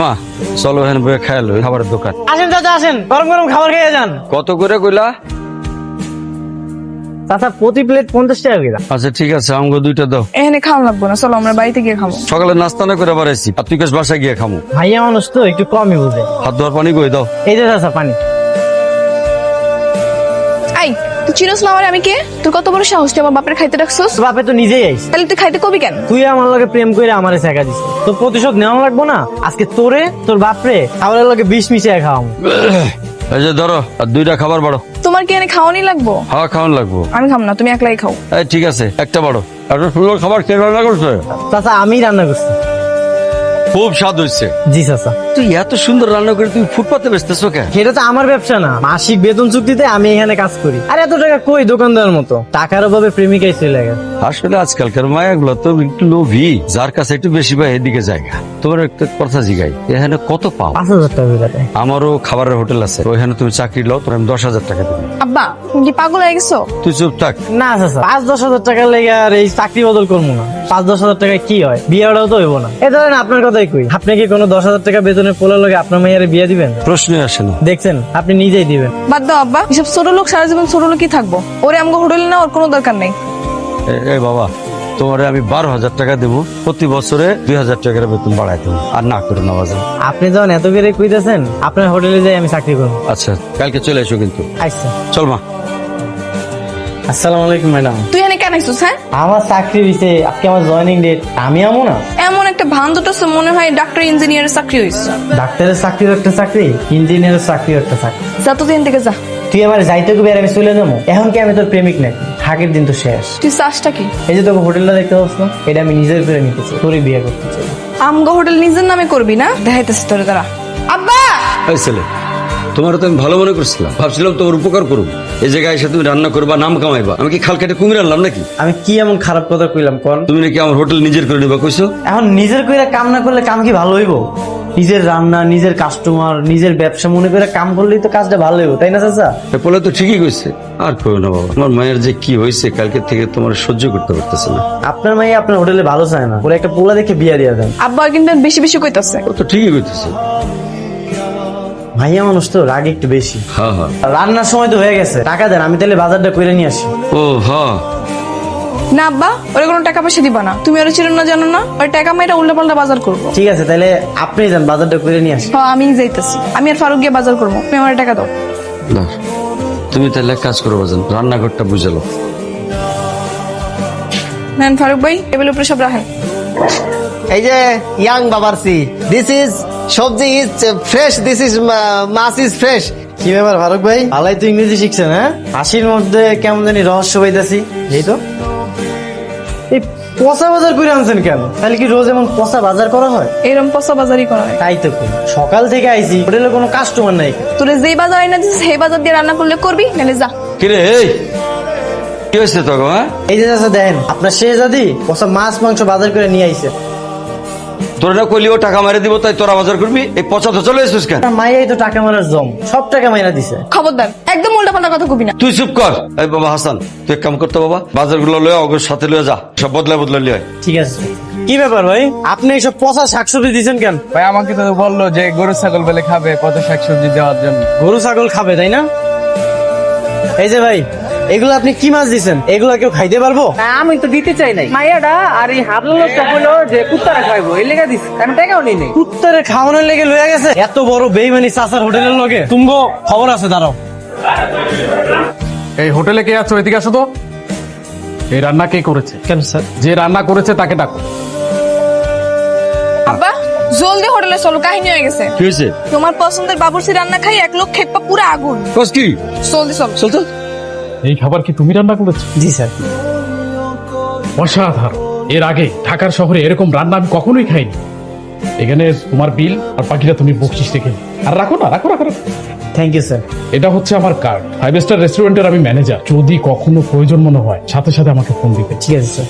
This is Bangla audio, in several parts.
মা চলো এখানে বসে খাইলো খাবারের দোকান। আসেন চাচা আসেন, গরম গরম খাবার খেয়ে যান। কত করে কইলা? চাচা প্রতি প্লেট 50 টাকা করে। আচ্ছা ঠিক আছে, আমাকে 2টা দাও। এখানে খাওয়া লাগবো না, চলো আমরা বাড়িতে গিয়ে খাবো। সকালে নাস্তা না করে বাড়াইছি, আর তুই কাছ বাসায় গিয়ে খামু। ভাইয়া মানুষ তো একটু কমই বুঝে। হাত ধোয়ার পানি কই দাও। এই যে চাচা পানি। আই তুই চিনোস না আমার, আমি কে? তোর কত বড় সাহস, তুই আমার বাপের খাইতে রাখছস? বাপে তো নিজেই আইস। তাহলে তুই খাইতে কবি কেন? তুই আমার লগে প্রেম করে আমারে শেখা দিস, তোর প্রতিশোধ নেওয়া লাগবো না? আজকে তোরে তোর বাপরে খাবারের লগে বিষ মিশিয়ে খাওয়াম। এই যে ধরো, আর 2টা খাবার বাড়ো। তোমার কি এনে খাওয়ানি লাগবো? হ্যাঁ খাওয়ান লাগবো। আমি খাম না, তুমি একলাই খাও। এই ঠিক আছে, একটা বাড়ো। এত সুন্দর খাবার কে রান্না করছে? চাচা আমি রান্না করছি। খুব স্বাদ হয়েছে। জি চাচা। তুই এত সুন্দর রান্না করে তুমি ফুটপাতে বেচতেছো কেন? সেটা তো আমার ব্যবসা না, মাসিক বেতন চুক্তিতে আমি এখানে কাজ করি। আর এত টাকা কই দোকানদারের মতো? টাকার অভাবে প্রেমিকাই চলে গেছে। আসলে আজকালকার মায়াগুলো তো একটু লোভী, যার কাছে একটু বেশি পায় এদিকে জায়গা। তোমার একটা কথা জিগাই, এখানে কত পাও? 5,000 টাকা করে দেয়। আমারও খাবারের হোটেল আছে, ওইখানে তুমি চাকরি লও, তোর আমি 10,000 টাকা দেবো। আব্বা তুমি কি পাগল হয়ে গেছো? তুই চুপ থাক। না চাচা, 5-10 হাজার টাকা লেগে আর এই চাকরি বদল করবো না। 5-10 হাজার টাকায় কি হয়? বিয়েটাও তো হইব না। এ ধরেন আপনার কথাই কই, আপনি কি কোনো 10 হাজার টাকা বেতনের পোলার লগে আপনার মেয়ের বিয়ে দিবেন? প্রশ্নই আসে না। দেখছেন, আপনি নিজেই দিবেন। বাদ দাও আব্বা, এসব ছোট লোক সারা জীবন ছোট লোকই থাকবো। ওরে আমাকে হোটেলে না, ওর কোনো দরকার নেই। এই বাবা, তোমারে আমি 12,000 টাকা দেবো, প্রতি বছরে 2,000 টাকার বেতন বাড়াই দেবো। আর না করে না বাজার। আপনি যখন এত করে কইতেছেন, আপনার হোটেলে যাই আমি চাকরি করবো। আচ্ছা কালকে চলে এসো কিন্তু। আচ্ছা। চল মা। আসসালামু আলাইকুম ম্যাডাম। তুই এখানে কেন আইছিস? হ্যাঁ, আমার চাকরি দিছে, আজকে আমার জয়েনিং ডেট। আমি আমো না? এমন একটা ভান দুটো মনে হয় ডাক্তার ইঞ্জিনিয়ারের চাকরি হয়েছে। ডাক্তারের চাকরিও একটা চাকরি, ইঞ্জিনিয়ারের চাকরিও একটা চাকরি। যা তো দিন থেকে যা। তুই আমার যাইতে কবি আর আমি চলে যাবো? এখন কি আমি তোর প্রেমিক নাকি? থাকের দিন তো শেষ। তুই চাষটা কি? এই যে তোকে হোটেলটা দেখতে পাচ্ছ না, এটা আমি নিজের করে নিতেছি, তোরই বিয়ে করতে চাই। আমগো হোটেল নিজের নামে করবি না? দেখাইতেছি তোরে দাঁড়া। আব্বা এই ছেলে, তোমার তো আমি ভালো মনে করছিলাম, ভাবছিলাম তোমার উপকার করবো। এই জায়গায় এসে তুমি রান্না করবা, নাম কামাইবা। আমি কি খাল কেটে কুমির আনলাম নাকি? আমি কি এমন খারাপ কথা কইলাম কোন? তুমি নাকি আমার হোটেল নিজের করে নিবা কইছো? এখন নিজের কইরা কাম না করলে কাম কি ভালো হইব? নিজের রান্না, নিজের কাস্টমার, নিজের ব্যবসা মনে করে কাম করলেই তো কাজটা ভালো হইব, তাই না চাচা? বলে তো ঠিকই কইছে। আর কইও না বাবা, আমার মায়ের যে কি হয়েছে কালকে থেকে তোমার সহ্য করতে পারতেছে না। আপনার মেয়ে আপনার হোটেলে ভালো চায় না, ওরা একটা পোলা দেখে বিয়া দিয়ে দেন। আব্বা কিন্তু বেশি বেশি কইতাছে। ও তো ঠিকই কইতেছে। ভাইয়া মানুষ তো রাগ একটু বেশি। হ্যাঁ হ্যাঁ। রান্নার সময় তো হয়ে গেছে, টাকা দেন, আমি তাহলে বাজারটা করে নিয়ে আসি। ও হ্যাঁ। না আব্বা, ওরে কোনো টাকা পয়সা দিবা না। তুমি ওরে চিনো না, জানো না? ওই টাকা মেয়েটা উল্টা পাল্টা বাজার করবো। ঠিক আছে, তাহলে আপনি যান, বাজারটা করে নিয়ে আসি। হ্যাঁ আমি যাইতেছি। আমি আর ফারুক গিয়ে বাজার করবো। তুমি আমার টাকা দাও। না, তুমি তাহলে এক কাজ করো বাজান, রান্নাঘরটা বুঝালো। নেন ফারুক ভাই, টেবিলের উপরে সব রাখেন। এই যে ইয়াং বাবারসি, দিস ইজ সবজি ইজ ফ্রেশ, দিস ইজ মাছ ইজ ফ্রেশ। কি ব্যাপার ফারুক ভাই, ভালাই তো ইংরেজি শিখছেন? হ্যাঁ, হাসির মধ্যে কেমন জানি রহস্য পাইতাছি। এই তো এই পচা বাজার করে আনছেন কেন? তাহলে কি রোজ এমন পচা বাজার করা হয়? এরম পচা বাজারই করা হয়। তাই তো কই, সকাল থেকে আইছি, হোটেলে কোনো কাস্টমার নাই। তোরে যেই বাজার আইনা দিস সেই বাজার দিয়ে রান্না করলে করবি, নাহলে যা। কিরে এই কি হয়েছে তোকে? হ্যাঁ, এই যে চাচা দেখেন, আপনার শেহজাদি পচা মাছ মাংস বাজার করে নিয়ে আইছে। তোর না কইলিও টাকা মারে দিব, তাই তোরা বাজার করবি? এই পচা তো চলে এসেছিস কেন? আপনার মাইয়াই তো টাকা মারার জম, সব টাকা মাইনা দিছে। খবরদার, একদম উল্টা পাল্টা কথা কবি না। তুই চুপ কর। এই বাবা হাসান, তুই এক কাম করতে বাবা, বাজারগুলো লয়ে অগর সাথে লয়ে যা, সব বদলা বদলা লিয়ে আয়। ঠিক আছে। কি ব্যাপার ভাই, আপনি এইসব পচা শাকসবজি দিচ্ছেন কেন? ভাই আমাকে তো বললো যে গরু ছাগল বেলে খাবে, কত শাকসবজি দেওয়ার জন্য। গরু ছাগল খাবে তাই না? এই যে ভাই, এগুলো আপনি কি মাছ দিচ্ছেন? এগুলো কেউ খাইতে পারবো? আমি তো দিতে চাই নাই, মাইয়াটা আর এই হাবলা লোকটা বললো যে কুত্তারা খাইবো, এই লেগে দিস, আমি টাকাও নিই নাই। কুত্তারে খাওয়ানোর লেগে লয়ে গেছে? এত বড় বেইমানি চাচার হোটেলের লগে? তুমগো খবর আছে, দাঁড়াও। এই হোটেলে কে আছো? এদিকে আসো তো। এই রান্না কে করেছে? কেন স্যার? যে রান্না করেছে তাকে ডাকো। আব্বা জলদি হোটেলে চলো, কাহিনী হয়ে গেছে। কি হয়েছে? তোমার পছন্দের বাবুর্চি রান্না খাই এক লোক খেপা পুরো আগুন। কস কি? জলদি চল। চল তো। এই খাবার কি তুমি রান্না করেছো? জি স্যার। অসাধারণ। এর আগে ঢাকার শহরে এরকম রান্না আমি কখনোই খাইনি। এখানে তোমার বিল আর বাকিটা তুমি বকশিস রেখে নিও। আর রাখো না, রাখো রাখো রাখো। Thank you sir. এটা হচ্ছে আমার কার্ড। 5 স্টার রেস্টুরেন্টের আমি ম্যানেজার। যদি কখনো প্রয়োজন মনে হয় সাথে সাথে আমাকে ফোন দিতে। ঠিক আছে স্যার।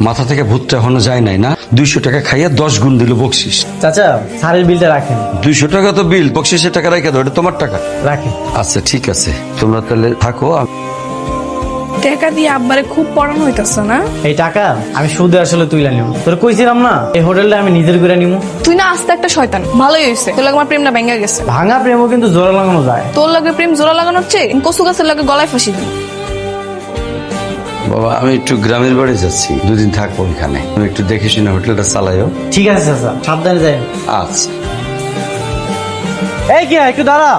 মাথা থেকে ভূতটা এখনো যায় নাই না? 200 টাকা খাইয়া 10 গুণ দিল বকশিস। চাচা স্যারের বিলটা রাখেন। 200 টাকা তো বিল, বকশিসের টাকা রেখে দাও, এটা তোমার টাকা। রাখেন। আচ্ছা ঠিক আছে, তোমরা তাহলে থাকো। টাকা দিয়ে আব্বারে খুব পড়ানো হইতাছে না? এই টাকা আমি সুদে আসলে তুইলা নিব। তোর কইছিলাম না এই হোটেলটা আমি নিজের করে নিব। তুই না আস্তে একটা শয়তান। ভালোই হয়েছে, তোর লাগে আমার প্রেমটা ভেঙে গেছে। ভাঙা প্রেমও কিন্তু জোড়া লাগানো যায়। তোর লাগে প্রেম জোড়া লাগানো হচ্ছে, কচু গাছের লাগে গলায় ফাঁসি দিই। বাবা আমি একটু গ্রামের বাড়ি যাচ্ছি, দুদিন থাকবো এখানে, তুমি একটু দেখে শুনে হোটেলটা চালাইও। ঠিক আছে চাচা, সাবধানে যাই। আচ্ছা। এই কি একটু দাঁড়া।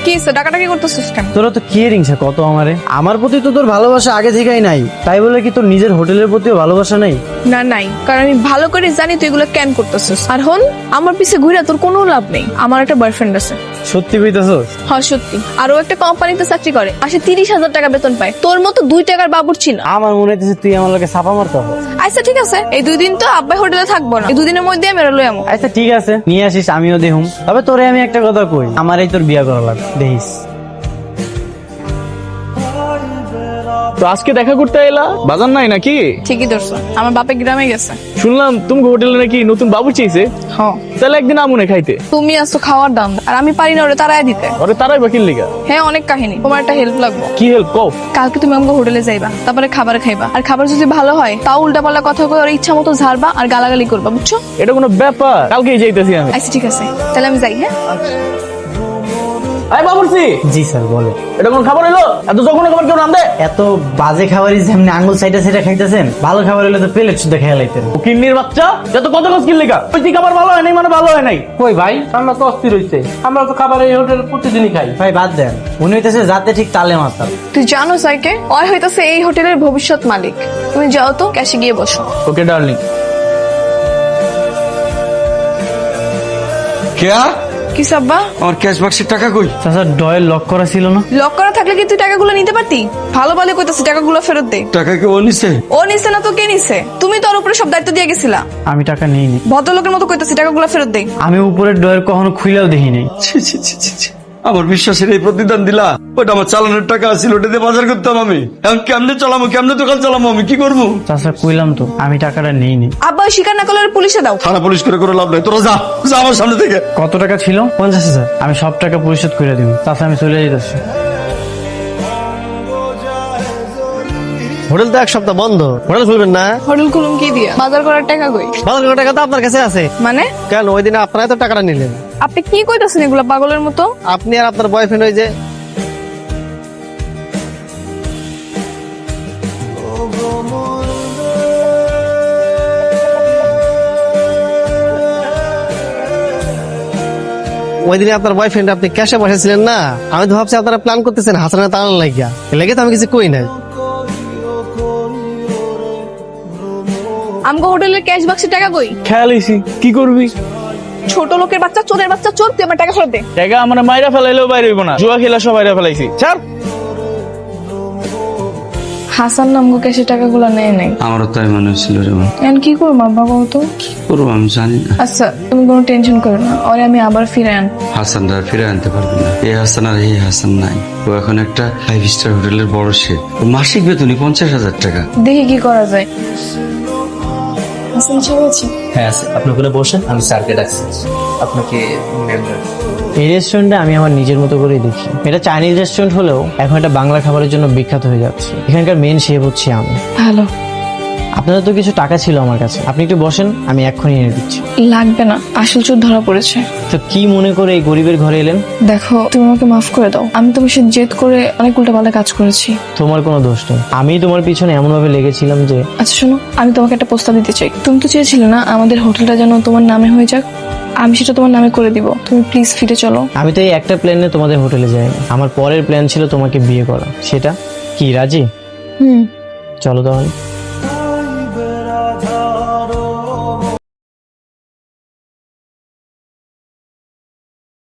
কি হয়েছে, ডাকাডাকি করতেছিস কেন? তোরা তো কি রিংসা কত আমারে। আমার প্রতি তো তোর ভালোবাসা আগে থেকেই নাই, তাই বলে কি তোর নিজের হোটেলের প্রতিও ভালোবাসা নেই? না নাই, কারণ আমি ভালো করে জানি তুই এগুলো কেন করতেছিস। আর হন, আমার পিছে ঘুরে তোর কোনো লাভ নেই। আমার একটা বয়ফ্রেন্ড আছে। সত্যি কইতাছস? হ্যাঁ সত্যি। আর ও একটা কোম্পানিতে চাকরি করে, মাসে 30,000 টাকা বেতন পায়। তোর মতো 2 টাকার বাবুর্চি না। আমার মনে হইতেছে তুই আমার লোকে ছাপা মারতে হবে। আচ্ছা ঠিক আছে, এই 2 দিন তো আব্বাই হোটেলে থাকবো না, এই 2 দিনের মধ্যে আমি লই আমো। আচ্ছা ঠিক আছে, নিয়ে আসিস, আমিও দেহুম। তবে তোরে আমি একটা কথা কই, আমার এই তোর বিয়া করা লাগবে, দেখিস। তো আজকে দেখা করতে এলা, বাজার নাই নাকি? ঠিকই ধরছো, আমার বাপে গ্রামে গেছে। শুনলাম তুমি হোটেলে নাকি নতুন বাবু চাইছে। হ্যাঁ, তাহলে একদিন আমুনে খাইতে। তুমি আসছো খাওয়ার দাম, আর আমি পারি না ওরে তারাই দিতে। ওরে তারাই বাকির লিগা। হ্যাঁ অনেক কাহিনী, তোমার একটা হেল্প লাগবে। কি হেল্প কও? কালকে তুমি আমাকে হোটেলে যাইবা, তারপরে খাবার খাইবা, আর খাবার যদি ভালো হয় তাও উল্টাপাল্টা কথা কই ওর ইচ্ছা মতো ঝাড়বা আর গালাগালি করবা, বুঝছো? এটা কোনো ব্যাপার? কালকেই যাইতেছি আমি। আচ্ছা ঠিক আছে, তাহলে আমি যাই। হ্যাঁ আই বাবুর্চি। জি স্যার বলে। এটা কোন খাবার হইলো? এত যখন খাবার কেউ রান্ধে? এত বাজে খাবারই যেমনি আঙ্গুল সাইডে সাইডে খাইতেছেন, ভালো খাবার হলে তো প্লেট শুদ্ধ খেয়ে লাইতেন। ও কিন্নির বাচ্চা, যত কত কস কিন লিগা। ওই খাবার ভালো হয় নাই মানে ভালো হয় নাই। কই ভাই, আমরা তো অস্থির হইছে। আমরা তো খাবার এই হোটেল প্রতিদিনই খাই। ভাই বাদ দেন, উনি হইতেছে যাতে ঠিক তালে মাতাল। তুই জানো সাইকে, ওই হইতাছে এই হোটেলের ভবিষ্যৎ মালিক। তুমি যাও তো, ক্যাশে গিয়ে বসো। ওকে ডার্লিং। কেয়া কি সাব্বা, আমার ক্যাশ বাক্সের টাকা কই? চাচা ডয়ের লক করা ছিল না? লক করা থাকলে কি তুই টাকাগুলো নিতে পারতি? ভালো ভালো কইতাছি টাকাগুলো ফেরত দে। টাকা কি ও নিছে? ও নিছে না তো কে নিছে? তুমি তো ওর উপরে সব দায়িত্ব দিয়ে গেছিলা। আমি টাকা নিইনি। ভদ্রলোকের মতো কইতাছি টাকাগুলো ফেরত দে। আমি উপরের ডয়ের কখনো খুইলাও দেখিনি। ছি, ছি, ছি, ছি, ছি। আমার বিশ্বাসের এই প্রতিদান দিলা? ওটা আমার চালানোর টাকা ছিল, ওটা দিয়ে বাজার করতাম আমি। এখন কেমনে চালামো, কেমনে দোকান চালামো, আমি কি করবো? চাচা কইলাম তো আমি টাকাটা নিইনি। আব্বা ওই স্বীকার না করলে ওর পুলিশে দাও। থানা পুলিশ করে করে লাভ নাই, তোরা যা যা আমার সামনে থেকে। কত টাকা ছিল? 50,000। আমি সব টাকা পরিশোধ করে দিব। চাচা আমি চলে যেতেছি। হোটেল তো 1 সপ্তাহ বন্ধ, হোটেল খুলবেন না? হোটেল খুলুম কি দিয়া? বাজার করার টাকা কই? বাজার করার টাকা তো আপনার কাছে আছে। মানে কেন ওই দিনে আপনারাই তো টাকাটা নিলেন। আপনি কি কইতাছেন এগুলা পাগলের মতো? আপনি আর আপনার বয়ফ্রেন্ড ওই যে ওই দিনে আপনার বয়ফ্রেন্ড আপনি ক্যাশে বসেছিলেন না, আমি তো ভাবছি আপনারা প্ল্যান করতেছেন হাসানা তাড়ানোর লাগিয়া, লেগে তো আমি কিছু কই নাই। আমগো হোটেলের ক্যাশ বাক্সে টাকা কই? খেয়াল হইছি, কি করবি? ছোট লোকের বাচ্চা, চোরের বাচ্চা, চোর, তুই আমার টাকা ফেরত দে। টাকা আমার মাইরা ফেলাইলেও বাইরে হইব না, জুয়া খেলা সব বাইরে ফেলাইছি। ছাড়। হাসান নামগো ক্যাশে টাকাগুলো নেয় নাই। আমারও তাই মনে হচ্ছিল রে মা। এখন কি করবো আব্বা কত? করবো আমি জানি না। আচ্ছা তুমি কোনো টেনশন করো না, ওরে আমি আবার ফিরে আন। হাসানরা ফিরে আনতে পারবে না। এই হাসান আর এই হাসান নাই। ও এখন একটা 5 স্টার হোটেলের বড় শেফ। ওর মাসিক বেতনই 50,000 টাকা। দেখি কি করা যায়। হাসান সাহেব আছে? হ্যাঁ আছে, আপনি ওখানে বসেন, আমি স্যারকে ডাকছি। আপনাকে মেম্বার। এই রেস্টুরেন্টে আমি আমার নিজের মতো করেই দেখি। এটা চাইনিজ রেস্টুরেন্ট হলেও এখন এটা বাংলা খাবারের জন্য বিখ্যাত হয়ে যাচ্ছে। এখানকার মেন শেফ হচ্ছে আমি। ভালো। আপনাদের তো কিছু টাকা ছিল আমার কাছে, আপনি একটু বসেন, আমি এক্ষুনি এনে দিচ্ছি। লাগবে না, আসল চোর ধরা পড়েছে। তো কি মনে করে এই গরিবের ঘরে এলেন? দেখো তুমি আমাকে মাফ করে দাও, আমি তোমার সাথে জেদ করে অনেক উল্টাপাল্টা কাজ করেছি। তোমার কোনো দোষ নেই, আমি তোমার পিছনে এমন ভাবে লেগেছিলাম যে। আচ্ছা শোনো, আমি তোমাকে একটা প্রস্তাব দিতে চাই। তুমি তো চেয়েছিলে না আমাদের হোটেলটা যেন তোমার নামে হয়ে যাক, আমি সেটা তোমার নামে করে দিব। তুমি প্লিজ ফিরে চলো। আমি তো এই একটা প্ল্যানে তোমাদের হোটেলে যাইনি, আমার পরের প্ল্যান ছিল তোমাকে বিয়ে করা। সেটা কি রাজি? হুম। চলো তাহলে।